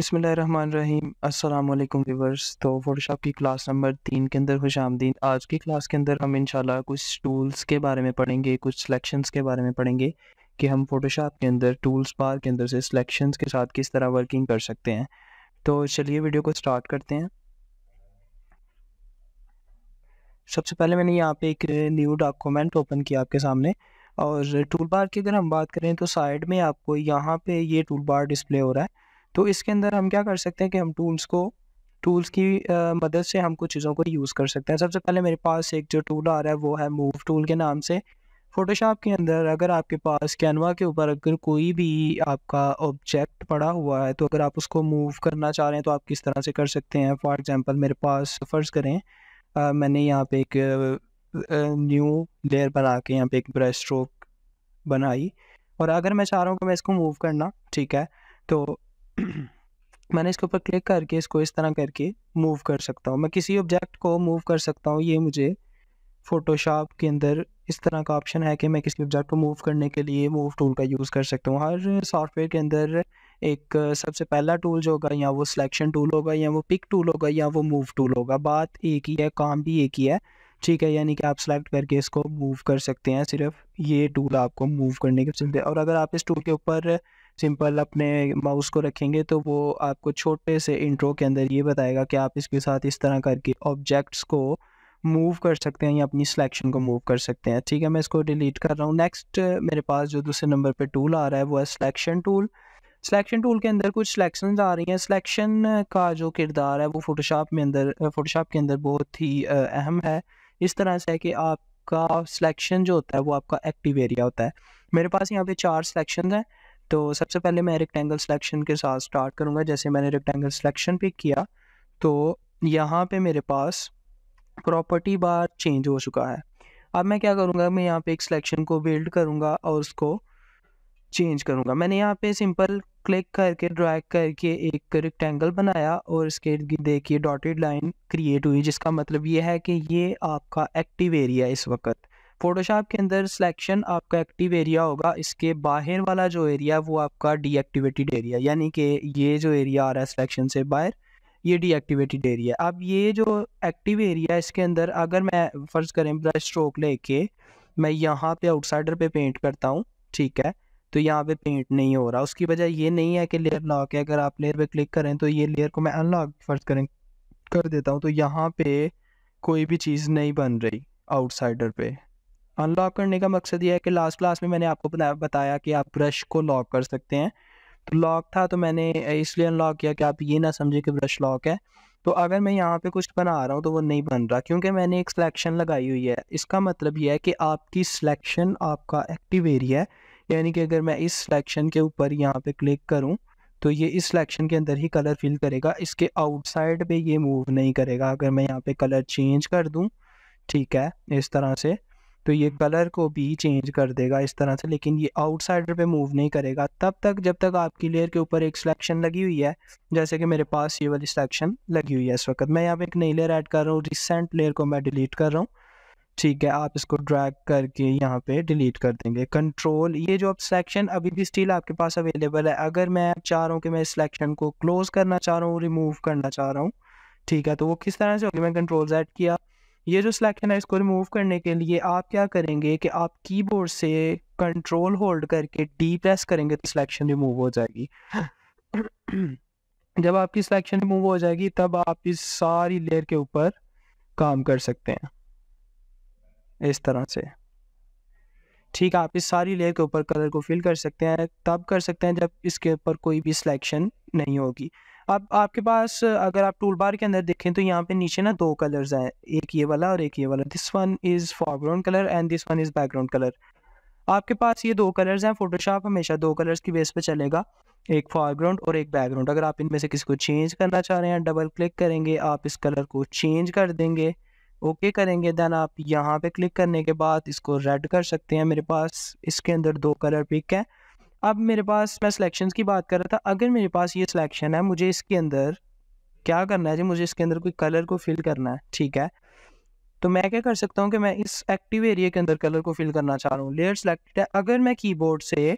बिस्मिल्लाहिर्रहमानिर्रहीम अस्सलाम वालेकुम व्यूअर्स। तो फ़ोटोशॉप की क्लास नंबर 3 के अंदर खुशामदीद। आज की क्लास के अंदर हम इंशाल्लाह कुछ टूल्स के बारे में पढ़ेंगे, कुछ सिलेक्शंस के बारे में पढ़ेंगे कि हम फ़ोटोशॉप के अंदर टूल्स बार के अंदर से सिलेक्शंस के साथ किस तरह वर्किंग कर सकते हैं। तो चलिए वीडियो को स्टार्ट करते हैं। सबसे पहले मैंने यहाँ पे एक न्यू डॉक्यूमेंट ओपन किया आपके सामने, और टूल बार की अगर हम बात करें तो साइड में आपको यहाँ पे ये टूल बार डिस्प्ले हो रहा है। तो इसके अंदर हम क्या कर सकते हैं कि हम टूल्स की मदद से हम कुछ चीज़ों को यूज़ कर सकते हैं। सबसे पहले मेरे पास एक जो टूल आ रहा है वो है मूव टूल के नाम से। फ़ोटोशॉप के अंदर अगर आपके पास कैनवा के ऊपर अगर कोई भी आपका ऑब्जेक्ट पड़ा हुआ है, तो अगर आप उसको मूव करना चाह रहे हैं तो आप किस तरह से कर सकते हैं। फॉर एग्ज़ाम्पल मेरे पास फ़र्ज़ करें मैंने यहाँ पे एक न्यू लेयर बना के यहाँ पे एक ब्रश स्ट्रोक बनाई, और अगर मैं चाह रहा हूँ कि मैं इसको मूव करना, ठीक है, तो मैंने इसके ऊपर क्लिक करके इसको इस तरह करके मूव कर सकता हूँ। मैं किसी ऑब्जेक्ट को मूव कर सकता हूँ। ये मुझे फ़ोटोशॉप के अंदर इस तरह का ऑप्शन है कि मैं किसी ऑब्जेक्ट को मूव करने के लिए मूव टूल का यूज़ कर सकता हूँ। हर सॉफ्टवेयर के अंदर एक सबसे पहला टूल जो होगा या वो सिलेक्शन टूल होगा, या वो पिक टूल होगा, या वो मूव टूल होगा। बात एक ही है, काम भी एक ही है, ठीक है। यानी कि आप सेलेक्ट करके इसको मूव कर सकते हैं। सिर्फ ये टूल आपको मूव करने के चलते, और अगर आप इस टूल के ऊपर सिंपल अपने माउस को रखेंगे तो वो आपको छोटे से इंट्रो के अंदर ये बताएगा कि आप इसके साथ इस तरह करके ऑब्जेक्ट्स को मूव कर सकते हैं या अपनी सिलेक्शन को मूव कर सकते हैं, ठीक है। मैं इसको डिलीट कर रहा हूँ। नेक्स्ट मेरे पास जो दूसरे नंबर पे टूल आ रहा है वो है सिलेक्शन टूल। सिलेक्शन टूल के अंदर कुछ सिलेक्शंस आ रही हैं। सिलेक्शन का जो किरदार है वो फ़ोटोशॉप के अंदर बहुत ही अहम है। इस तरह से है कि आपका सिलेक्शन जो होता है वो आपका एक्टिव एरिया होता है। मेरे पास यहाँ पे 4 सिलेक्शंस हैं। तो सबसे पहले मैं रेक्टेंगल सिलेक्शन के साथ स्टार्ट करूँगा। जैसे मैंने रेक्टेंगल सिलेक्शन पिक किया तो यहाँ पे मेरे पास प्रॉपर्टी बार चेंज हो चुका है। अब मैं क्या करूँगा, मैं यहाँ पे एक सिलेक्शन को बिल्ड करूँगा और उसको चेंज करूँगा। मैंने यहाँ पे सिंपल क्लिक करके ड्रैग करके एक रेक्टेंगल बनाया, और इसके इर्द-गिर्द देखिए डॉटेड लाइन क्रिएट हुई, जिसका मतलब ये है कि ये आपका एक्टिव एरिया है इस वक़्त। फ़ोटोशॉप के अंदर सिलेक्शन आपका एक्टिव एरिया होगा, इसके बाहर वाला जो एरिया है वो आपका डीएक्टिवेटेड एरिया, यानी कि ये जो एरिया आ रहा है सिलेक्शन से बाहर, ये डीएक्टिवेटेड एरिया। अब ये जो एक्टिव एरिया है इसके अंदर अगर मैं फ़र्ज़ करें ब्रश स्ट्रोक लेके मैं यहाँ पे आउटसाइडर पे पेंट करता हूँ, ठीक है, तो यहाँ पे पेंट नहीं हो रहा। उसकी वजह ये नहीं है कि लेयर लॉक है। अगर आप लेयर पे क्लिक करें तो ये लेयर को मैं अनलॉक फ़र्ज़ करें कर देता हूँ, तो यहाँ पे कोई भी चीज़ नहीं बन रही आउटसाइडर पे। अनलॉक करने का मकसद ये है कि लास्ट क्लास में मैंने आपको बताया कि आप ब्रश को लॉक कर सकते हैं। तो लॉक था तो मैंने इसलिए अनलॉक किया कि आप ये ना समझें कि ब्रश लॉक है। तो अगर मैं यहाँ पे कुछ बना रहा हूँ तो वो नहीं बन रहा, क्योंकि मैंने एक सिलेक्शन लगाई हुई है। इसका मतलब ये है कि आपकी सिलेक्शन आपका एक्टिव एरिया है, यानी कि अगर मैं इस सिलेक्शन के ऊपर यहाँ पे क्लिक करूँ तो ये इस सिलेक्शन के अंदर ही कलर फिल करेगा, इसके आउटसाइड पे ये मूव नहीं करेगा। अगर मैं यहाँ पे कलर चेंज कर दूँ, ठीक है, इस तरह से, तो ये कलर को भी चेंज कर देगा इस तरह से, लेकिन ये आउटसाइडर पे मूव नहीं करेगा तब तक जब तक आपकी लेयर के ऊपर एक सिलेक्शन लगी हुई है। जैसे कि मेरे पास ये वाली सिलेक्शन लगी हुई है इस वक्त। मैं यहाँ पे एक नई लेयर ऐड कर रहा हूँ, रिसेंट लेयर को मैं डिलीट कर रहा हूँ, ठीक है। आप इसको ड्रैग करके यहाँ पे डिलीट कर देंगे। कंट्रोल, ये जो अब सिलेक्शन अभी भी स्टिल आपके पास अवेलेबल है। अगर मैं चाह रहा हूँ कि मैं इस सिलेक्शन को क्लोज करना चाह रहा हूँ, रिमूव करना चाह रहा हूँ, ठीक है, तो वो किस तरह से होगी। मैं कंट्रोल Z किया, ये जो सिलेक्शन है इसको रिमूव करने के लिए आप क्या करेंगे कि आप कीबोर्ड से कंट्रोल होल्ड करके डी प्रेस करेंगे तो सिलेक्शन रिमूव हो जाएगी। जब आपकी सिलेक्शन रिमूव हो जाएगी तब आप इस सारी लेयर के ऊपर काम कर सकते हैं इस तरह से, ठीक है। आप इस सारी लेयर के ऊपर कलर को फिल कर सकते हैं, तब कर सकते हैं जब इसके ऊपर कोई भी सिलेक्शन नहीं होगी। अब आपके पास अगर आप टूल बार के अंदर देखें तो यहाँ पे नीचे ना 2 कलर्स हैं, एक ये वाला और एक ये वाला। This one is foreground colour and this one is background colour. आपके पास ये 2 कलर्स हैं। फ़ोटोशॉप हमेशा 2 कलर्स की बेस पे चलेगा, एक फोरग्राउंड और एक बैकग्राउंड। अगर आप इनमें से किसी को चेंज करना चाह रहे हैं, डबल क्लिक करेंगे, आप इस कलर को चेंज कर देंगे, ओके करेंगे, देन आप यहाँ पे क्लिक करने के बाद इसको रेड कर सकते हैं। मेरे पास इसके अंदर 2 कलर पिक है। अब मेरे पास, मैं सिलेक्शंस की बात कर रहा था, अगर मेरे पास ये सिलेक्शन है, मुझे इसके अंदर क्या करना है जी, मुझे इसके अंदर कोई कलर को फिल करना है, ठीक है। तो मैं क्या कर सकता हूँ कि मैं इस एक्टिव एरिया के अंदर कलर को फिल करना चाह रहा हूँ। लेयर सेलेक्टेड है। अगर मैं कीबोर्ड से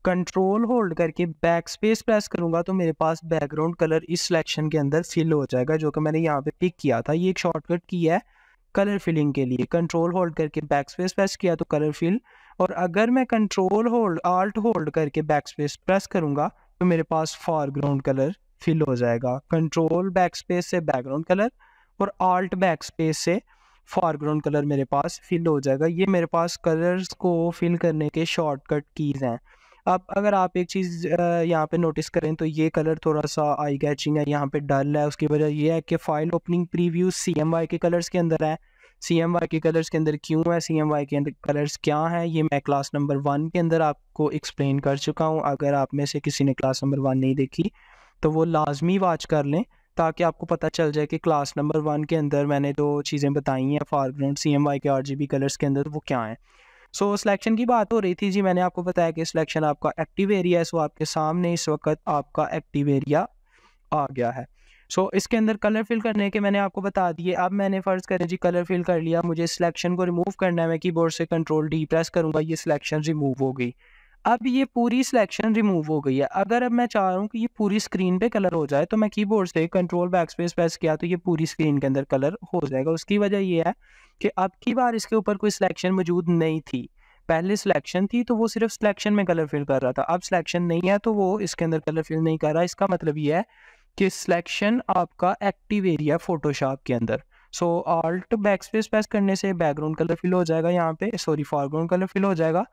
कंट्रोल होल्ड करके बैक स्पेस प्रेस करूँगा तो मेरे पास बैकग्राउंड कलर इस सिलेक्शन के अंदर फिल हो जाएगा, जो कि मैंने यहाँ पे पिक किया था। ये एक शॉर्टकट की है कलर फिलिंग के लिए। कंट्रोल होल्ड करके बैक स्पेस प्रेस किया तो कलर फिल, और अगर मैं कंट्रोल होल्ड आल्ट होल्ड करके बैक स्पेस प्रेस करूँगा तो मेरे पास फॉरग्राउंड कलर फिल हो जाएगा। कंट्रोल बैक स्पेस से बैकग्राउंड कलर और आल्ट बैक स्पेस से फॉरग्राउंड कलर मेरे पास फिल हो जाएगा। ये मेरे पास कलर्स को फिल करने के शॉर्टकट कीज़ हैं। अब अगर आप एक चीज़ यहाँ पे नोटिस करें तो ये कलर थोड़ा सा आई कैचिंग है, यहाँ पे डल है। उसकी वजह ये है कि फाइल ओपनिंग प्रीव्यू CMY के कलर्स के अंदर है। CMY के कलर्स के अंदर क्यों है, CMY के अंदर कलर्स क्या है, ये मैं क्लास नंबर 1 के अंदर आपको एक्सप्लेन कर चुका हूँ। अगर आप में से किसी ने क्लास नंबर 1 नहीं देखी तो वो लाजमी वॉच कर लें, ताकि आपको पता चल जाए कि क्लास नंबर 1 के अंदर मैंने जो चीज़ें बताई हैं फॉरग्राउंड CMY के RGB कलर्स के अंदर, वो क्या हैं। सो सिलेक्शन की बात हो रही थी जी, मैंने आपको बताया कि सिलेक्शन आपका एक्टिव एरिया है। सो आपके सामने इस वक्त आपका एक्टिव एरिया आ गया है। सो इसके अंदर कलर फिल करने के मैंने आपको बता दिए। अब मैंने फ़र्ज़ करें जी कलर फिल कर लिया, मुझे सिलेक्शन को रिमूव करना है। मैं कीबोर्ड से कंट्रोल D प्रेस करूँगा, ये सिलेक्शन रिमूव हो गई। अब ये पूरी सिलेक्शन रिमूव हो गई है। अगर अब मैं चाह रहा हूँ कि ये पूरी स्क्रीन पे कलर हो जाए तो मैं कीबोर्ड से कंट्रोल बैकस्पेस प्रेस किया तो ये पूरी स्क्रीन के अंदर कलर हो जाएगा। उसकी वजह ये है कि अब की बार इसके ऊपर कोई सिलेक्शन मौजूद नहीं थी। पहले सिलेक्शन थी तो वो सिर्फ सिलेक्शन में कलर फिल कर रहा था, अब सिलेक्शन नहीं है तो वो इसके अंदर कलर फिल नहीं कर रहा। इसका मतलब ये है कि सिलेक्शन आपका एक्टिव एरिया फोटोशॉप के अंदर। सो ऑल्ट बैकस्पेस प्रेस करने से बैकग्राउंड कलर फिल हो जाएगा, यहाँ पे सॉरी फॉरग्राउंड कलर फिल हो जाएगा।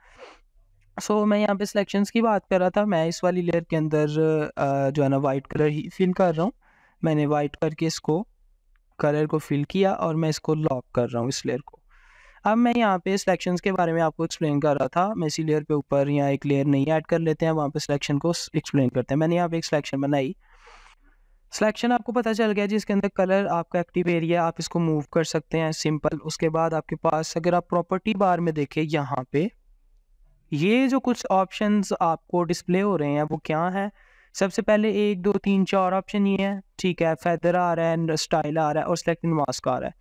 सो मैं यहाँ पे सिलेक्शंस की बात कर रहा था। मैं इस वाली लेयर के अंदर जो है ना वाइट कलर ही फिल कर रहा हूँ। मैंने वाइट करके इसको कलर को फिल किया और मैं इसको लॉक कर रहा हूँ इस लेयर को। अब मैं यहाँ पे सिलेक्शंस के बारे में आपको एक्सप्लेन कर रहा था। मैं इसी लेयर पे ऊपर यहाँ एक लेयर नहीं ऐड कर लेते हैं, वहाँ पे सिलेक्शन को एक्सप्लेन करते हैं। मैंने यहाँ पे एक सिलेक्शन बनाई। सिलेक्शन आपको पता चल गया जिसके अंदर कलर आपका एक्टिव एरिया, आप इसको मूव कर सकते हैं सिंपल। उसके बाद आपके पास अगर आप प्रॉपर्टी बार में देखें, यहाँ पे ये जो कुछ ऑप्शंस आपको डिस्प्ले हो रहे हैं वो क्या है। सबसे पहले 1 2 3 4 ऑप्शन ये है, ठीक है। फेदर आ रहा है, स्टाइल आ रहा है और सेलेक्ट मास्क आ रहा है।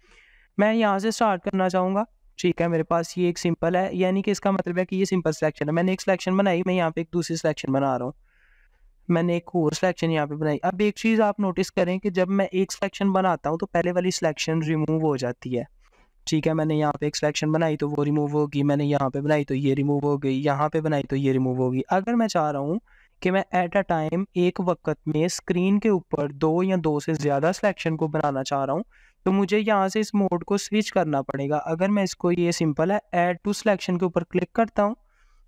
मैं यहाँ से स्टार्ट करना चाहूँगा, ठीक है। मेरे पास ये एक सिंपल है, यानी कि इसका मतलब है कि ये सिंपल सिलेक्शन है। मैंने एक सिलेक्शन बनाई, मैं यहाँ पे एक दूसरी सिलेक्शन बना रहा हूँ। मैंने एक और सिलेक्शन यहाँ पे बनाई। अब एक चीज़ आप नोटिस करें कि जब मैं एक सिलेक्शन बनाता हूँ तो पहले वाली सिलेक्शन रिमूव हो जाती है, ठीक है। मैंने यहाँ पे एक सिलेक्शन बनाई तो वो रिमूव होगी, मैंने यहाँ पे बनाई तो ये रिमूव हो गई, यहाँ पे बनाई तो ये रिमूव होगी। अगर मैं चाह रहा हूँ कि मैं एट अ टाइम एक वक्त में स्क्रीन के ऊपर 2 या 2 से ज़्यादा सिलेक्शन को बनाना चाह रहा हूँ तो मुझे यहाँ से इस मोड को स्विच करना पड़ेगा। अगर मैं इसको, ये सिंपल है, ऐड टू सिलेक्शन के ऊपर क्लिक करता हूँ।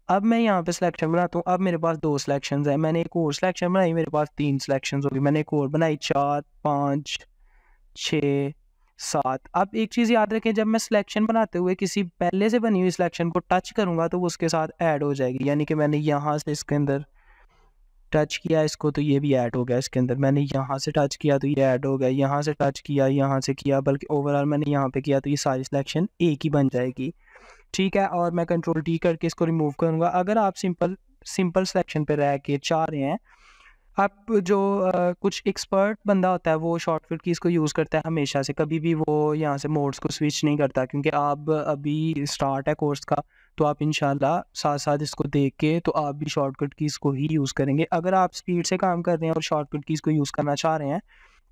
अब मैं यहाँ पे सिलेक्शन बनाता हूँ। अब मेरे पास 2 सिलेक्शंस हैं। मैंने एक और सिलेक्शन बनाई, मेरे पास 3 सिलेक्शंस होगी। मैंने एक और बनाई, 4 5 6 7। अब एक चीज़ याद रखें, जब मैं सिलेक्शन बनाते हुए किसी पहले से बनी हुई सिलेक्शन को टच करूँगा तो वो उसके साथ ऐड हो जाएगी। यानी कि मैंने यहाँ से इसके अंदर टच किया इसको तो ये भी ऐड हो गया इसके अंदर। मैंने यहाँ से टच किया तो ये ऐड हो गया, यहाँ से टच किया, यहाँ से किया, बल्कि ओवरऑल मैंने यहाँ पे किया तो ये सारी सिलेक्शन एक ही बन जाएगी, ठीक है। और मैं कंट्रोल D करके इसको रिमूव करूँगा। अगर आप सिंपल सिलेक्शन पे रह के चाह रहे हैं, आप जो कुछ एक्सपर्ट बंदा होता है वो शॉर्टकट कीज़ को यूज़ करता है हमेशा से, कभी भी वो यहाँ से मोड्स को स्विच नहीं करता, क्योंकि आप अभी स्टार्ट है कोर्स का तो आप इंशाल्लाह साथ साथ इसको देख के तो आप भी शॉर्टकट कीज़ को ही यूज़ करेंगे। अगर आप स्पीड से काम कर रहे हैं और शॉर्टकट कीज़ को यूज़ करना चाह रहे हैं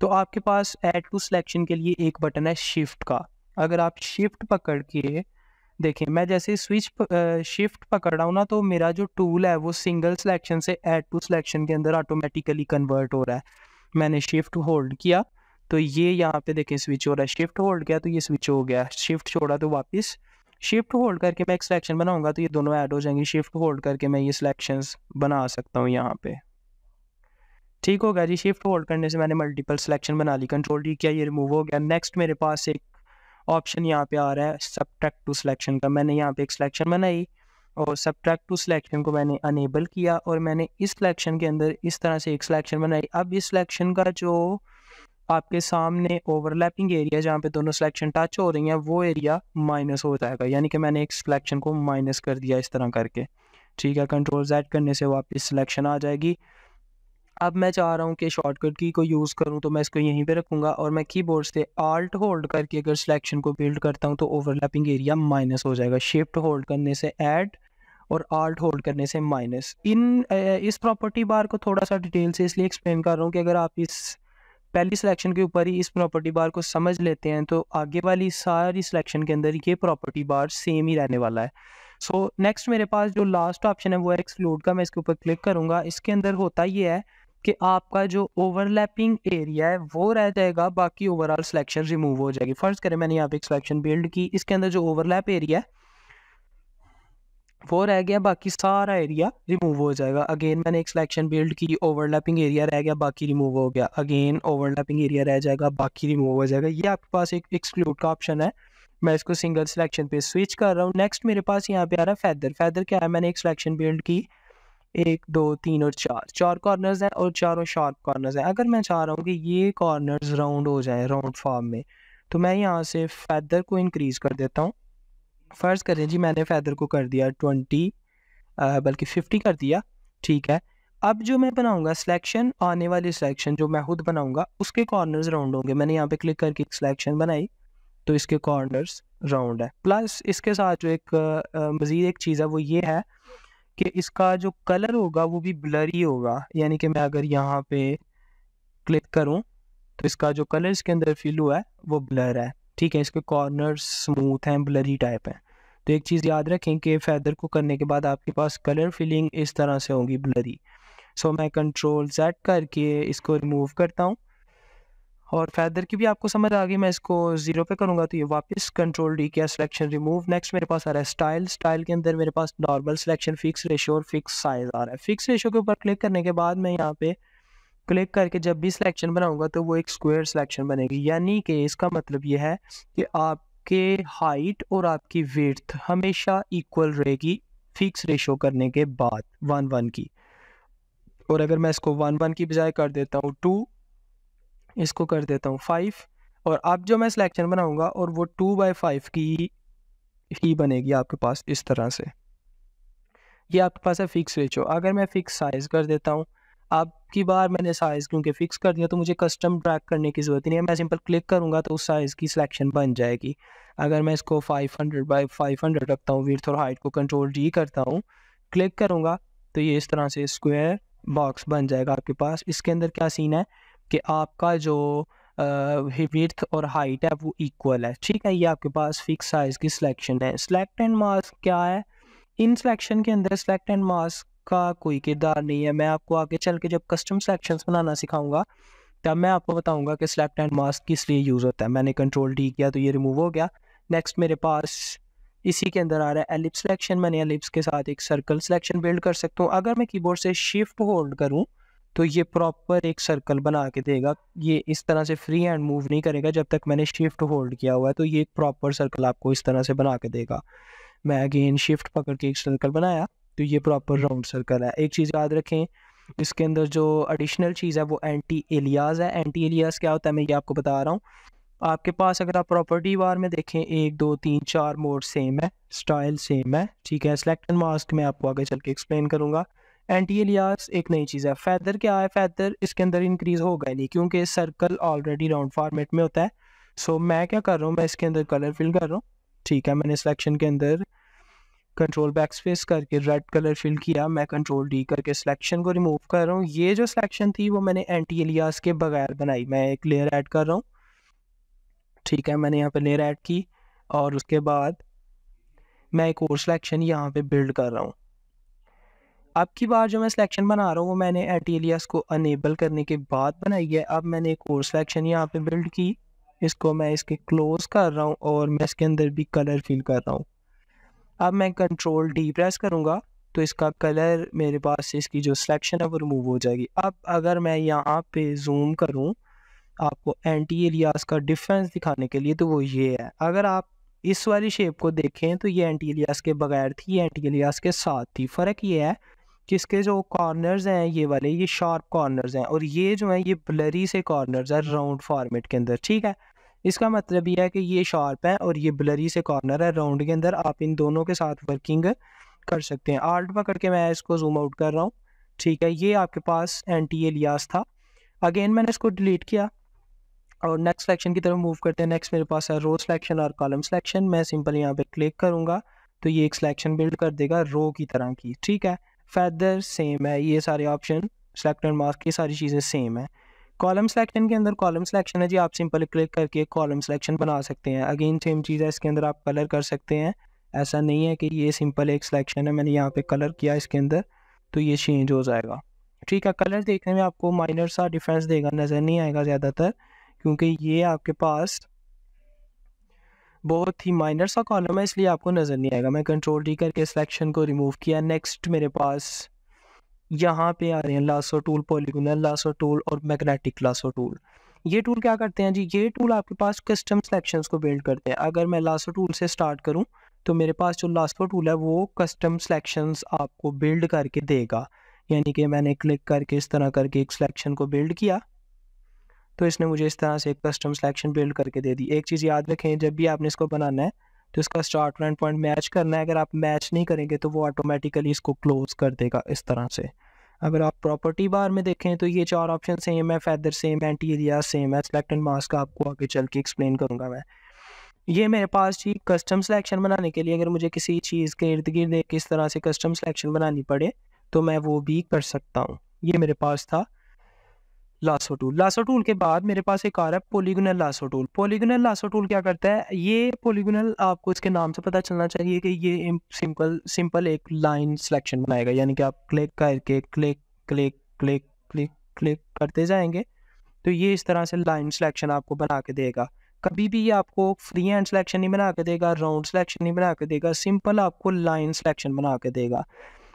तो आपके पास ऐड टू सिलेक्शन के लिए एक बटन है शिफ्ट का। अगर आप शिफ्ट पकड़ के देखें, मैं जैसे शिफ्ट पकड़ रहा हूँ ना तो मेरा जो टूल है वो सिंगल सिलेक्शन से ऐड टू सिलेक्शन के अंदर ऑटोमेटिकली कन्वर्ट हो रहा है। मैंने शिफ्ट होल्ड किया तो ये यहाँ पे देखें स्विच हो रहा है, शिफ्ट होल्ड किया तो ये स्विच हो गया, शिफ्ट छोड़ा तो वापस शिफ्ट होल्ड करके मैं एक सिलेक्शन बनाऊंगा तो ये दोनों ऐड हो जाएंगे। शिफ्ट होल्ड करके मैं ये सिलेक्शंस बना सकता हूँ यहाँ पे, ठीक हो गया जी। शिफ्ट होल्ड करने से मैंने मल्टीपल सिलेक्शन बना ली, कंट्रोल D किया, ये रिमूव हो गया। नेक्स्ट मेरे पास एक ऑप्शन यहाँ पे आ रहा है सबट्रैक्ट टू सिलेक्शन का। मैंने यहाँ पे एक सिलेक्शन बनाई और सबट्रैक्ट टू सिलेक्शन को मैंने अनेबल किया और मैंने इस सिलेक्शन के अंदर इस तरह से एक सिलेक्शन बनाई। अब इस सिलेक्शन का जो आपके सामने ओवरलैपिंग एरिया जहाँ पे दोनों सिलेक्शन टच हो रही हैं वो एरिया माइनस हो जाएगा, यानी कि मैंने एक सिलेक्शन को माइनस कर दिया इस तरह करके, ठीक है। कंट्रोल Z करने से वापस सिलेक्शन आ जाएगी। अब मैं चाह रहा हूँ कि शॉर्टकट की को यूज़ करूँ तो मैं इसको यहीं पे रखूँगा और मैं कीबोर्ड से आल्ट होल्ड करके अगर सिलेक्शन को बिल्ड करता हूँ तो ओवरलैपिंग एरिया माइनस हो जाएगा। शिफ्ट होल्ड करने से ऐड और आल्ट होल्ड करने से माइनस। इस प्रॉपर्टी बार को थोड़ा सा डिटेल से इसलिए एक्सप्लेन कर रहा हूँ कि अगर आप इस पहली सिलेक्शन के ऊपर ही इस प्रॉपर्टी बार को समझ लेते हैं तो आगे वाली सारी सिलेक्शन के अंदर ये प्रॉपर्टी बार सेम ही रहने वाला है। सो नेक्स्ट मेरे पास जो लास्ट ऑप्शन है वो है एक्सक्लूड का। मैं इसके ऊपर क्लिक करूँगा। इसके अंदर होता ये है कि आपका जो ओवरलैपिंग एरिया है वो रह जाएगा, बाकी ओवरऑल सिलेक्शन रिमूव हो जाएगी। फर्स्ट करें मैंने यहाँ पे एक सिलेक्शन बिल्ड की, इसके अंदर जो ओवरलैप एरिया है वो रह गया, बाकी सारा एरिया रिमूव हो जाएगा। अगेन मैंने एक सिलेक्शन बिल्ड की, ओवरलैपिंग एरिया रह गया, बाकी रिमूव हो गया। अगेन ओवरलैपिंग एरिया रह जाएगा, बाकी रिमूव हो जाएगा। ये आपके पास एक एक्सक्लूड का ऑप्शन है। मैं इसको सिंगल सिलेक्शन पे स्विच कर रहा हूँ। नेक्स्ट मेरे पास यहाँ पे आ रहा है फेदर। फेदर क्या है, मैंने एक सिलेक्शन बिल्ड की, 1 2 3 और 4 कॉर्नर्स हैं और चारों शार्प कॉर्नर्स हैं। अगर मैं चाह रहा हूँ कि ये कॉर्नर्स राउंड हो जाए राउंड फॉर्म में, तो मैं यहाँ से फेदर को इंक्रीज कर देता हूँ। फर्ज करें जी मैंने फेदर को कर दिया 20 बल्कि 50 कर दिया, ठीक है। अब जो मैं बनाऊंगा सिलेक्शन, आने वाली सिलेक्शन जो मैं खुद बनाऊंगा उसके कॉर्नर्स राउंड होंगे। मैंने यहाँ पे क्लिक करके एक सिलेक्शन बनाई तो इसके कॉर्नर्स राउंड है। प्लस इसके साथ जो एक मज़ीद एक चीज़ है वो ये है कि इसका जो कलर होगा वो भी ब्लरी होगा। यानी कि मैं अगर यहाँ पे क्लिक करूँ तो इसका जो कलर इसके अंदर फिल हुआ है वो ब्लर है, ठीक है। इसके कॉर्नर्स स्मूथ हैं, ब्लरी टाइप हैं। तो एक चीज़ याद रखें कि फेदर को करने के बाद आपके पास कलर फिलिंग इस तरह से होगी, ब्लरी। सो मैं कंट्रोल Z करके इसको रिमूव करता हूँ और फेदर की भी आपको समझ आ गई। मैं इसको 0 पे करूँगा तो ये वापस कंट्रोल D किया, सिलेक्शन रिमूव। नेक्स्ट मेरे पास आ रहा है स्टाइल। स्टाइल के अंदर मेरे पास नॉर्मल सिलेक्शन, फिक्स रेशियो और फिक्स साइज आ रहा है। फिक्स रेशियो के ऊपर क्लिक करने के बाद मैं यहाँ पे क्लिक करके जब भी सिलेक्शन बनाऊंगा तो वो एक स्क्वायर सिलेक्शन बनेगी। यानी कि इसका मतलब ये है कि आपके हाइट और आपकी विड्थ हमेशा इक्वल रहेगी फिक्स रेशो करने के बाद 1:1 की। और अगर मैं इसको 1:1 की बजाय कर देता हूँ 2, इसको कर देता हूँ 5, और अब जो मैं सिलेक्शन बनाऊंगा और वो 2/5 की ही बनेगी आपके पास इस तरह से। ये आपके पास है फिक्स रेशो। अगर मैं फिक्स साइज कर देता हूँ, अब की बार मैंने साइज़ क्योंकि फ़िक्स कर दिया तो मुझे कस्टम ड्रैग करने की ज़रूरत नहीं है। मैं सिंपल क्लिक करूँगा तो उस साइज़ की सिलेक्शन बन जाएगी। अगर मैं इसको 500/500 रखता हूँ, विड्थ और हाइट को कंट्रोल D करता हूँ, क्लिक करूँगा तो ये इस तरह से स्क्वायर बॉक्स बन जाएगा आपके पास। इसके अंदर क्या सीन है कि आपका जो विड्थ और हाइट है वो इक्वल है, ठीक है। ये आपके पास फिक्स साइज़ की सिलेक्शन है। सिलेक्ट एंड मास्क क्या है, इन सिलेक्शन के अंदर सिलेक्ट एंड मास्क का कोई किरदार नहीं है। मैं आपको आगे चल के जब कस्टम सिलेक्शंस बनाना सिखाऊंगा तब मैं आपको बताऊंगा कि सिलेक्ट एंड मास्क किस लिए यूज़ होता है। मैंने कंट्रोल D किया तो ये रिमूव हो गया। नेक्स्ट मेरे पास इसी के अंदर आ रहा है एलिप्स सिलेक्शन। मैंने एलिप्स के साथ एक सर्कल सिलेक्शन बिल्ड कर सकता हूँ। अगर मैं कीबोर्ड से शिफ्ट होल्ड करूँ तो ये प्रॉपर एक सर्कल बना के देगा। ये इस तरह से फ्री हैंड मूव नहीं करेगा जब तक मैंने शिफ्ट होल्ड किया हुआ है, तो ये एक प्रॉपर सर्कल आपको इस तरह से बना के देगा। मैं अगेन शिफ्ट पकड़ के एक सर्कल बनाया तो ये प्रॉपर राउंड सर्कल है। एक चीज़ याद रखें, इसके अंदर जो एडिशनल चीज़ है वो एंटी एलियास है। एंटी एलियास क्या होता है मैं ये आपको बता रहा हूँ। आपके पास अगर आप प्रॉपर्टी बार में देखें 1 2 3 4 मोड सेम है, स्टाइल सेम है, ठीक है। सेलेक्ट एंड मास्क में आपको आगे चल के एक्सप्लेन करूँगा। एंटी एलियास एक नई चीज़ है। फेदर क्या है, फेदर इसके अंदर इंक्रीज़ होगा नहीं क्योंकि सर्कल ऑलरेडी राउंड फॉर्मेट में होता है। सो मैं क्या कर रहा हूँ, मैं इसके अंदर कलर फिल कर रहा हूँ, ठीक है। मैंने सिलेक्शन के अंदर कंट्रोल बैक स्पेस करके रेड कलर फिल किया। मैं कंट्रोल D करके सिलेक्शन को रिमूव कर रहा हूँ। ये जो सिलेक्शन थी वो मैंने एंटी एलियास के बगैर बनाई। मैं एक लेयर ऐड कर रहा हूँ, ठीक है। मैंने यहाँ पे लेयर ऐड की और उसके बाद मैं एक और सिलेक्शन यहाँ पे बिल्ड कर रहा हूँ। अब की बार जो मैं सिलेक्शन बना रहा हूँ वो मैंने एंटी एलियास को अनेबल करने के बाद बनाई है। अब मैंने एक और सिलेक्शन यहाँ पे बिल्ड की, इसको मैं इसके क्लोज कर रहा हूँ और मैं इसके अंदर भी कलर फिल कर रहा हूँ। अब मैं कंट्रोल D प्रेस करूँगा तो इसका कलर मेरे पास से इसकी जो सिलेक्शन है वो रिमूव हो जाएगी। अब अगर मैं यहाँ पे जूम करूँ आपको एंटी एलियास का डिफरेंस दिखाने के लिए तो वो ये है। अगर आप इस वाली शेप को देखें तो ये एंटी एलियास के बगैर थी, ये एंटी एलियास के साथ थी। फ़र्क ये है कि इसके जो कॉर्नर्स हैं ये वाले, ये शार्प कॉर्नर्स हैं और ये जो हैं ये ब्लरी से कॉर्नर्स हैं राउंड फॉर्मेट के अंदर, ठीक है। इसका मतलब ये है कि ये शार्प है और ये ब्लरी से कॉर्नर है राउंड के अंदर। आप इन दोनों के साथ वर्किंग कर सकते हैं। आल्ट पकड़ के मैं इसको जूम आउट कर रहा हूँ, ठीक है। ये आपके पास एंटी एलियास था। अगेन मैंने इसको डिलीट किया और नेक्स्ट सिलेक्शन की तरफ मूव करते हैं। नेक्स्ट मेरे पास है रो सिलेक्शन और कॉलम सिलेक्शन। मैं सिंपल यहाँ पे क्लिक करूँगा तो ये एक सिलेक्शन बिल्ड कर देगा रो की तरह की, ठीक है। फेदर सेम है, ये सारे ऑप्शन सेलेक्ट एंड मास्क की सारी चीज़ें सेम है। कॉलम सिलेक्शन के अंदर कॉलम सिलेक्शन है जी, आप सिंपल क्लिक करके कॉलम सिलेक्शन बना सकते हैं। अगेन सेम चीज़ है, इसके अंदर आप कलर कर सकते हैं। ऐसा नहीं है कि ये सिंपल एक सिलेक्शन है, मैंने यहाँ पे कलर किया इसके अंदर तो ये चेंज हो जाएगा, ठीक है। कलर देखने में आपको माइनर सा डिफरेंस देगा, नज़र नहीं आएगा ज़्यादातर, क्योंकि ये आपके पास बहुत ही माइनर सा कॉलम है, इसलिए आपको नज़र नहीं आएगा। मैं कंट्रोल डी करके सिलेक्शन को रिमूव किया। नेक्स्ट मेरे पास यहाँ पे आ रहे हैं lasso tool, polygonal lasso tool और मैग्नेटिक लासो टूल। ये टूल क्या करते हैं जी, ये टूल आपके पास कस्टम सिलेक्शंस को बिल्ड करते हैं। अगर मैं लासो टूल से स्टार्ट करूं तो मेरे पास जो लासो टूल है वो कस्टम सिलेक्शंस आपको बिल्ड करके देगा। यानी कि मैंने क्लिक करके इस तरह करके एक सिलेक्शन को बिल्ड किया तो इसने मुझे इस तरह से एक कस्टम सिलेक्शन बिल्ड करके दे दी। एक चीज़ याद रखें, जब भी आपने इसको बनाना है तो इसका स्टार्ट और एंड पॉइंट मैच करना है। अगर आप मैच नहीं करेंगे तो वो ऑटोमेटिकली इसको क्लोज कर देगा इस तरह से। अगर आप प्रॉपर्टी बार में देखें तो ये 4 ऑप्शन सेम है, फेदर सेम है, एंटी एरिया सेम है, सेलेक्ट एंड मास्क आपको आगे चल के एक्सप्लेन करूंगा मैं। ये मेरे पास जी कस्टम सिलेक्शन बनाने के लिए अगर मुझे किसी चीज़ के इर्द गिर्द किस तरह से कस्टम सिलेक्शन बनानी पड़े तो मैं वो भी कर सकता हूँ। ये मेरे पास था लासो टूल। लासो टूल के बाद मेरे पास एक आ रहा है polygonal lasso tool. Polygonal lasso tool क्या करता है, ये पॉलीगोनल आपको इसके नाम से पता चलना चाहिए कि ये सिंपल एक लाइन सिलेक्शन बनाएगा। यानी कि आप क्लिक करके click click click click click करते जाएंगे तो ये इस तरह से लाइन सिलेक्शन आपको बना के देगा। कभी भी ये आपको फ्री हैंड सिलेक्शन नहीं बना के देगा, राउंड सिलेक्शन नहीं बना के देगा, सिंपल आपको लाइन सिलेक्शन बना के देगा।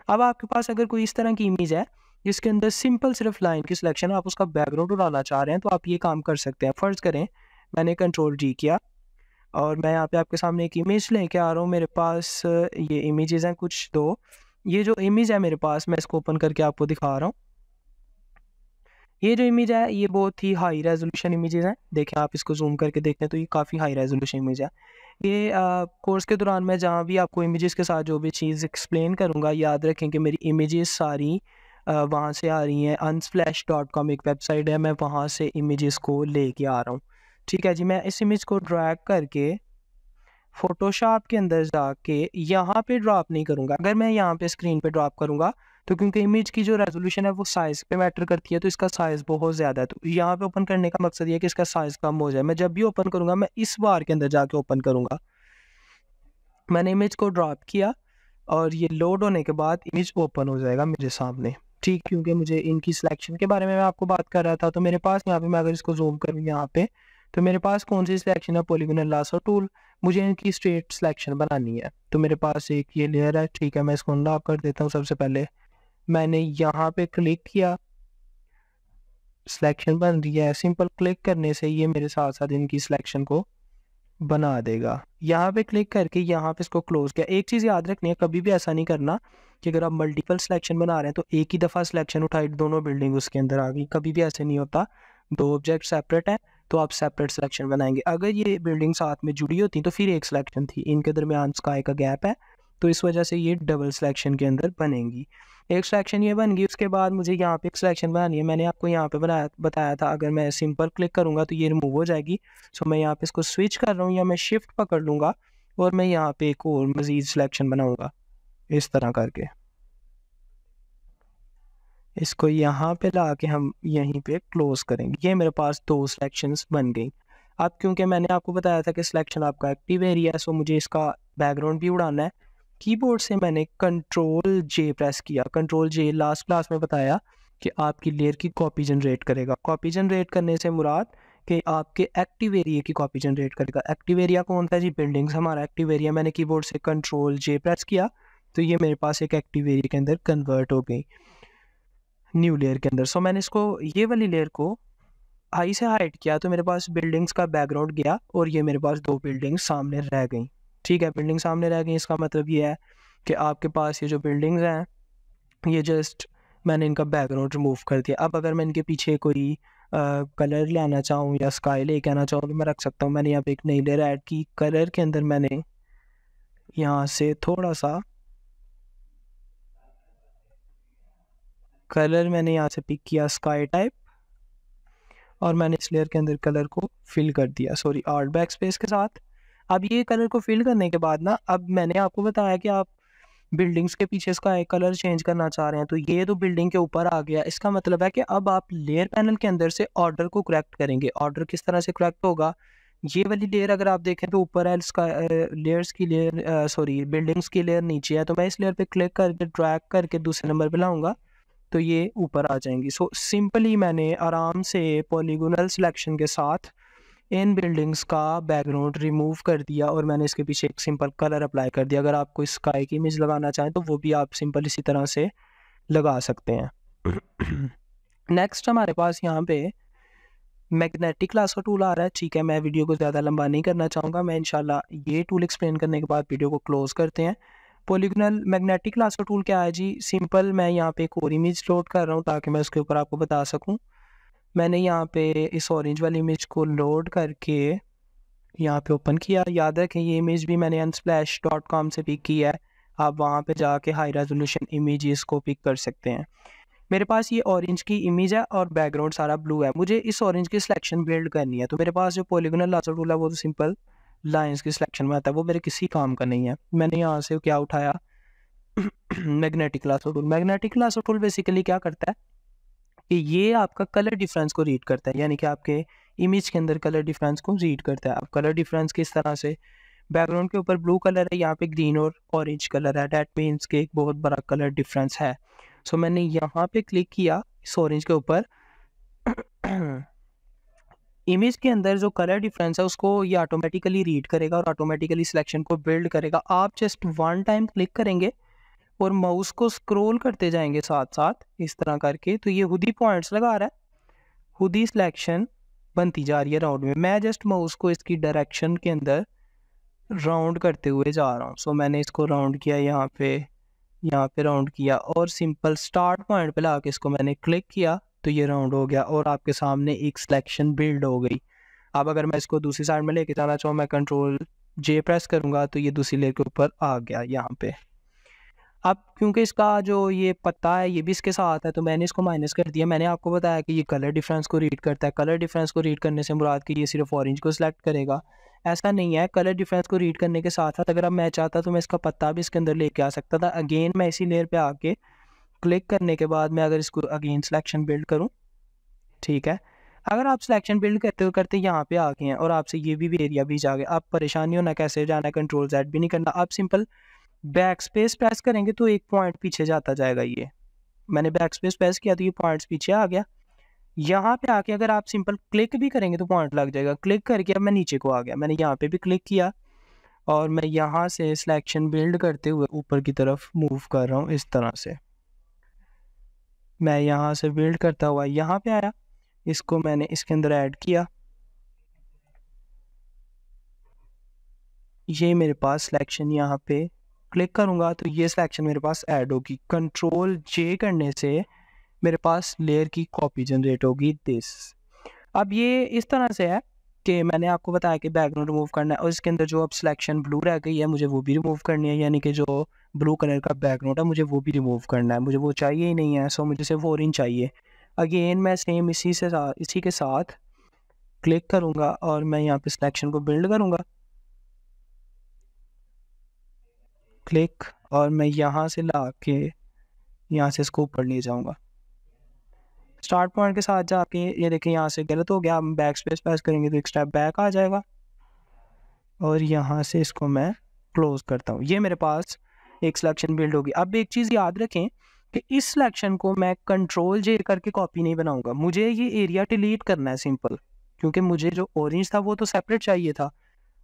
अब आपके पास अगर कोई इस तरह की इमेज है जिसके अंदर सिंपल सिर्फ लाइन की सिलेक्शन है, आप उसका बैकग्राउंड उड़ाना चाह रहे हैं तो आप ये काम कर सकते हैं। फ़र्ज़ करें मैंने कंट्रोल जी किया और मैं यहाँ पे आपके सामने एक इमेज लेके आ रहा हूँ। मेरे पास ये इमेजेस हैं कुछ 2। ये जो इमेज है मेरे पास, मैं इसको ओपन करके आपको दिखा रहा हूँ। ये जो इमेज है ये बहुत ही हाई रेजोल्यूशन इमेजेस हैं। देखें, आप इसको जूम करके देखें तो ये काफ़ी हाई रेजोल्यूशन इमेज है। ये कोर्स के दौरान मैं जहाँ भी आपको इमेजेस के साथ जो भी चीज़ एक्सप्लेन करूँगा, याद रखें कि मेरी इमेजेस सारी वहाँ से आ रही हैं। unsplash.com एक वेबसाइट है, मैं वहाँ से इमेजेस को लेके आ रहा हूँ। ठीक है जी, मैं इस इमेज को ड्रैग करके फ़ोटोशॉप के अंदर जाके यहाँ पे ड्रॉप नहीं करूँगा। अगर मैं यहाँ पे स्क्रीन पे ड्रॉप करूँगा तो क्योंकि इमेज की जो रेजोल्यूशन है वो साइज़ पे मैटर करती है, तो इसका साइज़ बहुत ज़्यादा है। तो यहाँ पे ओपन करने का मकसद ये है कि इसका साइज़ कम हो जाए। मैं जब भी ओपन करूँगा मैं इस बार के अंदर जाके ओपन करूँगा। मैंने इमेज को ड्रॉप किया और ये लोड होने के बाद इमेज ओपन हो जाएगा मेरे सामने। ठीक, क्योंकि मुझे इनकी सिलेक्शन के बारे में मैं आपको बात कर रहा था। तो मेरे पास यहाँ पे मैं अगर इसको ज़ूम करूँ यहाँ पे तो मेरे पास कौन सी सिलेक्शन है, पॉलीगोनल लासो टूल। मुझे इनकी स्ट्रेट सिलेक्शन बनानी है तो मेरे पास एक ये लेयर है। ठीक है, मैं इसको अनलॉक कर देता हूँ। सबसे पहले मैंने यहाँ पे क्लिक किया, सिलेक्शन बन रही है। सिंपल क्लिक करने से ये मेरे साथ साथ इनकी सिलेक्शन को बना देगा। यहाँ पे क्लिक करके यहाँ पे इसको क्लोज किया। एक चीज़ याद रखनी है, कभी भी ऐसा नहीं करना कि अगर आप मल्टीपल सिलेक्शन बना रहे हैं तो एक ही दफ़ा सिलेक्शन उठाई दोनों बिल्डिंग उसके अंदर आ गई। कभी भी ऐसे नहीं होता। 2 ऑब्जेक्ट सेपरेट हैं तो आप सेपरेट सिलेक्शन बनाएंगे। अगर ये बिल्डिंग साथ में जुड़ी होती तो फिर एक सिलेक्शन थी, इनके दरमियान स्काई का गैप है तो इस वजह से ये डबल सिलेक्शन के अंदर बनेंगी। एक सिलेक्शन ये बन गई, उसके बाद मुझे यहाँ पे एक सिलेक्शन बनानी है। मैंने आपको यहाँ पे बताया था अगर मैं सिंपल क्लिक करूँगा तो ये रिमूव हो जाएगी। सो मैं यहाँ पे इसको स्विच कर रहा हूँ या मैं शिफ्ट पकड़ लूँगा और मैं यहाँ पे एक और मज़ीद सिलेक्शन बनाऊँगा इस तरह करके। इसको यहाँ पे ला के हम यहीं पे क्लोज करेंगे। ये मेरे पास 2 सिलेक्शंस बन गई। अब क्योंकि मैंने आपको बताया था कि सिलेक्शन आपका एक्टिव एरिया है, सो मुझे इसका बैकग्राउंड भी उड़ाना है। कीबोर्ड से मैंने कंट्रोल जे प्रेस किया। कंट्रोल जे लास्ट क्लास में बताया कि आपकी लेयर की कॉपी जनरेट करेगा। कॉपी जनरेट करने से मुराद कि आपके एक्टिव एरिया की कॉपी जनरेट करेगा। एक्टिव एरिया कौन था जी, बिल्डिंग्स हमारा एक्टिव एरिया। मैंने कीबोर्ड से कंट्रोल जे प्रेस किया तो ये मेरे पास एक एक्टिव एरिया के अंदर कन्वर्ट हो गई न्यू लेयर के अंदर। सो मैंने इसको ये वाली लेयर को हाई से हाइट किया तो मेरे पास बिल्डिंग्स का बैकग्राउंड गया और ये मेरे पास 2 बिल्डिंग्स सामने रह गई। ठीक है, बिल्डिंग सामने रह गई, इसका मतलब ये है कि आपके पास ये जो बिल्डिंग्स हैं ये जस्ट मैंने इनका बैकग्राउंड रिमूव कर दिया। अब अगर मैं इनके पीछे कोई कलर लाना चाहूँ या स्काई लेके आना चाहूँ तो मैं रख सकता हूँ। मैंने यहाँ पे एक नई लेयर ऐड की। कलर के अंदर मैंने यहाँ से थोड़ा सा कलर मैंने यहाँ से पिक किया स्काई टाइप और मैंने इस लेयर के अंदर कलर को फिल कर दिया, सॉरी, आर्ट बैक स्पेस के साथ। अब ये कलर को फिल करने के बाद ना, अब मैंने आपको बताया कि आप बिल्डिंग्स के पीछे इसका एक कलर चेंज करना चाह रहे हैं, तो ये तो बिल्डिंग के ऊपर आ गया। इसका मतलब है कि अब आप लेयर पैनल के अंदर से ऑर्डर को करेक्ट करेंगे। ऑर्डर किस तरह से करेक्ट होगा, ये वाली लेयर अगर आप देखें तो ऊपर है, इसका लेयर्स की लेयर, सॉरी बिल्डिंग्स की लेयर नीचे है, तो मैं इस लेयर पे क्लिक करके ड्रैग करके दूसरे नंबर पे लाऊंगा तो ये ऊपर आ जाएंगी। सो सिंपली मैंने आराम से पॉलीगोनल सिलेक्शन के साथ इन बिल्डिंग्स का बैकग्राउंड रिमूव कर दिया और मैंने इसके पीछे एक सिंपल कलर अप्लाई कर दिया। अगर आपको स्काई की इमेज लगाना चाहें तो वो भी आप सिंपल इसी तरह से लगा सकते हैं। नेक्स्ट हमारे पास यहाँ पे मैग्नेटिक क्लास का टूल आ रहा है। ठीक है, मैं वीडियो को ज़्यादा लंबा नहीं करना चाहूँगा, मैं इंशाल्लाह ये टूल एक्सप्लेन करने के बाद वीडियो को क्लोज करते हैं। पॉलीगोनल मैग्नेटिक क्लास का टूल क्या है जी, सिंपल मैं यहाँ पे एक और इमेज लोड कर रहा हूँ ताकि मैं उसके ऊपर आपको बता सकूँ। मैंने यहाँ पे इस ऑरेंज वाली इमेज को लोड करके यहाँ पे ओपन किया। याद रखें ये इमेज भी मैंने unsplash.com से पिक की है, आप वहाँ पे जाके हाई रेजोल्यूशन इमेजेस को पिक कर सकते हैं। मेरे पास ये ऑरेंज की इमेज है और बैकग्राउंड सारा ब्लू है, मुझे इस ऑरेंज की सिलेक्शन बिल्ड करनी है। तो मेरे पास जो पॉलीगोनल लासर टूल है वो तो सिंपल लाइंस की सिलेक्शन में आता है, वो मेरे किसी काम का नहीं है। मैंने यहाँ से क्या उठाया, magnetic laser tool. Magnetic laser tool basically क्या करता है कि ये आपका कलर डिफरेंस को रीड करता है, यानी कि आपके इमेज के अंदर कलर डिफरेंस को रीड करता है। अब कलर डिफरेंस किस तरह से, बैकग्राउंड के ऊपर ब्लू कलर है, यहाँ पे ग्रीन और ऑरेंज कलर है, डैट मीन्स के एक बहुत बड़ा कलर डिफरेंस है। सो मैंने यहाँ पे क्लिक किया इस ऑरेंज के ऊपर। इमेज के अंदर जो कलर डिफरेंस है उसको ये ऑटोमेटिकली रीड करेगा और ऑटोमेटिकली सिलेक्शन को बिल्ड करेगा। आप जस्ट वन टाइम क्लिक करेंगे और माउस को स्क्रॉल करते जाएंगे साथ साथ इस तरह करके, तो ये खुद ही पॉइंट्स लगा रहा है, खुद ही सिलेक्शन बनती जा रही है राउंड में। मैं जस्ट माउस को इसकी डायरेक्शन के अंदर राउंड करते हुए जा रहा हूँ। सो मैंने इसको राउंड किया, यहाँ पे राउंड किया और सिंपल स्टार्ट पॉइंट पे ला के इसको मैंने क्लिक किया तो ये राउंड हो गया और आपके सामने एक सिलेक्शन बिल्ड हो गई। अब अगर मैं इसको दूसरी साइड में लेके जाना चाहूँ, मैं कंट्रोल जे प्रेस करूँगा तो ये दूसरी लेयर के ऊपर आ गया यहाँ पे। अब क्योंकि इसका जो ये पत्ता है ये भी इसके साथ है तो मैंने इसको माइनस कर दिया। मैंने आपको बताया कि ये कलर डिफरेंस को रीड करता है। कलर डिफरेंस को रीड करने से मुराद कि ये सिर्फ ऑरेंज को सिलेक्ट करेगा, ऐसा नहीं है। कलर डिफरेंस को रीड करने के साथ साथ अगर अब मैं चाहता तो मैं इसका पत्ता भी इसके अंदर लेके आ सकता था। अगेन मैं इसी लेयर पे आके क्लिक करने के बाद मैं अगर इसको अगेन सिलेक्शन बिल्ड करूँ, ठीक है। अगर आप सिलेक्शन बिल्ड करते करते यहाँ पे आ गए हैं और आपसे ये भी एरिया भी जा गया, आप परेशानी होना कैसे जाना है, कंट्रोल Z भी नहीं करना, आप सिंपल बैक स्पेस प्रेस करेंगे तो एक पॉइंट पीछे जाता जाएगा। ये मैंने बैक स्पेस प्रेस किया तो ये पॉइंट्स पीछे आ गया। यहाँ पे आके अगर आप सिंपल क्लिक भी करेंगे तो पॉइंट लग जाएगा। क्लिक करके अब मैं नीचे को आ गया, मैंने यहाँ पे भी क्लिक किया और मैं यहाँ से सिलेक्शन बिल्ड करते हुए ऊपर की तरफ मूव कर रहा हूँ। इस तरह से मैं यहाँ से बिल्ड करता हुआ यहाँ पे आया, इसको मैंने इसके अंदर ऐड किया, ये मेरे पास सिलेक्शन यहाँ पे क्लिक करूँगा तो ये सिलेक्शन मेरे पास ऐड होगी। कंट्रोल J करने से मेरे पास लेयर की कॉपी जनरेट होगी दिस। अब ये इस तरह से है कि मैंने आपको बताया कि बैकग्राउंड रिमूव करना है और इसके अंदर जो अब सिलेक्शन ब्लू रह गई है मुझे वो भी रिमूव करनी है, यानी कि जो ब्लू कलर का बैकग्राउंड है मुझे वो भी रिमूव करना है। मुझे वो चाहिए ही नहीं है, सो मुझे सिर्फ ऑरेंज चाहिए। अगेन मैं सेम इसी के साथ क्लिक करूँगा और मैं यहाँ पे सिलेक्शन को बिल्ड करूँगा, क्लिक, और मैं यहाँ से ला के यहाँ से इसको ऊपर ले जाऊँगा। स्टार्ट पॉइंट के साथ जाके ये देखें यहाँ से गलत हो गया, हम बैक स्पेस प्रेस करेंगे तो एक स्टेप बैक आ जाएगा और यहाँ से इसको मैं क्लोज करता हूँ। ये मेरे पास एक सिलेक्शन बिल्ड होगी। अब एक चीज़ याद रखें कि इस सिलेक्शन को मैं कंट्रोल J करके कॉपी नहीं बनाऊंगा, मुझे ये एरिया डिलीट करना है सिंपल, क्योंकि मुझे जो ऑरेंज था वो तो सेपरेट चाहिए था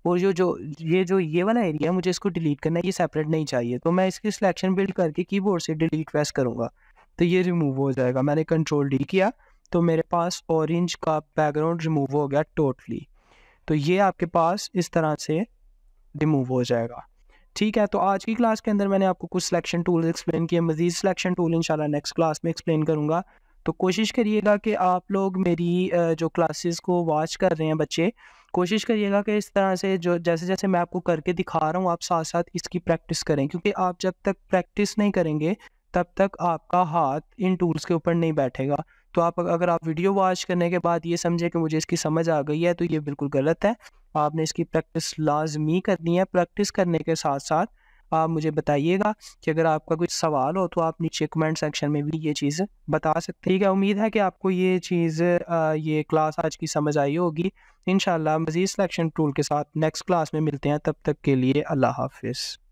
और ये वाला एरिया है मुझे इसको डिलीट करना है, ये सेपरेट नहीं चाहिए। तो मैं इसकी सिलेक्शन बिल्ड करके कीबोर्ड से डिलीट प्रेस करूँगा तो ये रिमूव हो जाएगा। मैंने कंट्रोल D किया तो मेरे पास ऑरेंज का बैकग्राउंड रिमूव हो गया टोटली। तो ये आपके पास इस तरह से रिमूव हो जाएगा। ठीक है, तो आज की क्लास के अंदर मैंने आपको कुछ सिलेक्शन टूल्स एक्सप्लेन किए, मज़ीद सिलेक्शन टूल इंशाल्लाह नेक्स्ट क्लास में एक्सप्लेन करूँगा। तो कोशिश करिएगा कि आप लोग मेरी जो क्लासेस को वॉच कर रहे हैं बच्चे, कोशिश करिएगा कि इस तरह से जो जैसे जैसे मैं आपको करके दिखा रहा हूँ आप साथ साथ इसकी प्रैक्टिस करें, क्योंकि आप जब तक प्रैक्टिस नहीं करेंगे तब तक आपका हाथ इन टूल्स के ऊपर नहीं बैठेगा। तो अगर आप वीडियो वॉच करने के बाद ये समझे कि मुझे इसकी समझ आ गई है तो ये बिल्कुल गलत है। आपने इसकी प्रैक्टिस लाज़मी करनी है। प्रैक्टिस करने के साथ-साथ आप मुझे बताइएगा कि अगर आपका कुछ सवाल हो तो आप नीचे कमेंट सेक्शन में भी ये चीज़ बता सकते हैं। ठीक है, उम्मीद है कि आपको ये चीज़ ये क्लास आज की समझ आई होगी। इंशाल्लाह मज़ीद सिलेक्शन टूल के साथ नेक्स्ट क्लास में मिलते हैं, तब तक के लिए अल्लाह हाफ़िज़।